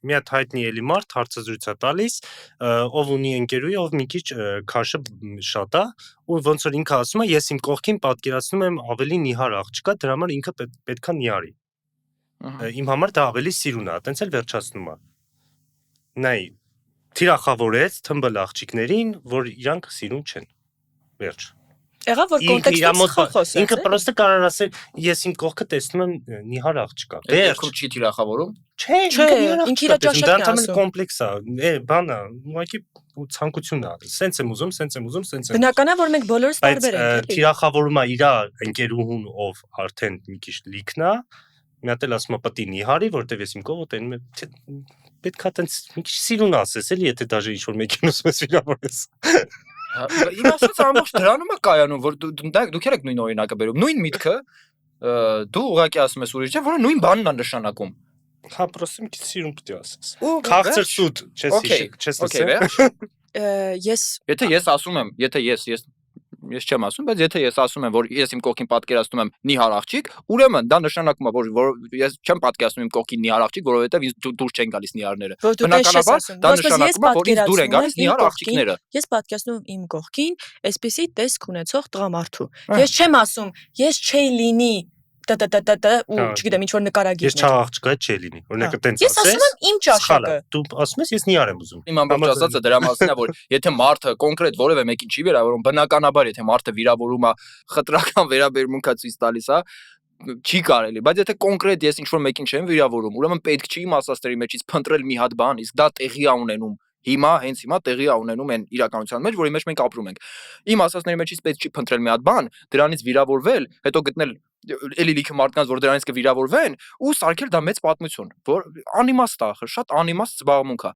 մի հատ հայտնի էլի մարդ հարցազրույց է տալիս, ով ունի ընկերուհի, ով մի քիչ քաշը շատ է, ու ոնց որ ինքը ասում է, ես իմ կողքին պատկերացնում եմ ավելի նիհար աղջկա, դրա համար ինքը պետքա նիհարի։ Իմ համար դա ավելի սիրուն է, այտենց էլ վերջացնում է։ Նայ, թիրախավորեց թմբլ աղջիկներին, որ իրանք սիրուն չեն։ Վերջ։ Եղավ որ կոնտեքստից խոսես։ Ինքը պրոստը կարող ասել, ես իմ կողքը տեսնում եմ նիհար աղջկա։ Վերջ չի թիրախավորում։ Չէ, ինքը իր ճաշակն է ասում։ Դա կոմպլեքս է, բանա, ուղղակի ցանկությունն է։ Սենց եմ ուզում։ Բնական է, որ մենք բոլորս տարբեր ենք, էլի։ Թիրախավորում է իր ընկերուհուն, ով արդեն մի քիչ լիքն է, մի հատ էլ ասում է պատի նիհարի, որտեվ ես իմ կողը տենում եմ, պետք է տենց մի քիչ սիրուն ասես, էլի, եթե դաժե ինչ-որ մեկին ուզում ես վիրավորես։ Իմ ասած ամբողջ դրանում է կայանում, որ դուք եք նույն օրինակը բերում, նույն միտքը դու ուղղակի ասում ես ուրիշ, որը նույն բանն է նշանակում։ Հա, պրոստը մի քիչ սիրուն պետք է ասես։ Քաղցր սուտ, չես Ես Եթե ես ասում եմ, ես չեմ ասում, բայց եթե ես ասում եմ, որ ես իմ կողքին պատկերացնում եմ նիհար աղջիկ, ուրեմն դա նշանակում է, որ ես չեմ պատկերացնում իմ կողքին նիհար աղջիկ, որովհետև ինձ դուր չեն գալիս նիհարները։ Բնականաբար դա նշանակում է, որ ինձ դուր են գալիս նիհար աղջիկները։ Ես պատկերացնում եմ իմ կողքին այսպեսի տեսք ունեցող տղամարդու։ Ես չեմ ասում, ես չէի լինի ու չգիտեմ ինչ որ նկարագիր։ Ես չաղջկա չէ լինի։ Օրինակ այտենց ասես։ Ես ասում եմ իմ ճաշակը։ Դու ասում ես ես նիհար եմ ուզում։ Իմ ամբողջ ասածը դրա մասին է, որ եթե մարդը կոնկրետ որևէ մեկին չի վերաբերում, բնականաբար եթե մարդը վիրավորում է, խտրական վերաբերմունքա ցույց տալիս է, չի կարելի, բայց եթե կոնկրետ ես ինչ որ մեկին չեմ վիրավորում, ուրեմն պետք չի իմ ասածների մեջից փնտրել մի հատ բան, իսկ դա տեղի է ունենում։ Հենց հիմա տեղի է ունենում այն իրականության մեջ, որի մեջ մենք ապրում ենք։ Իմ ասածների մեջից պետք չի փնտրել մի հատ բան, դրանից վիրավորվել, հետո գտնել էլի լիքը մարդկանց, որ դրանից կվիրավորվեն ու սարքել դա մեծ պատմություն, որ անիմաստ է, շատ անիմաստ զբաղմունք է։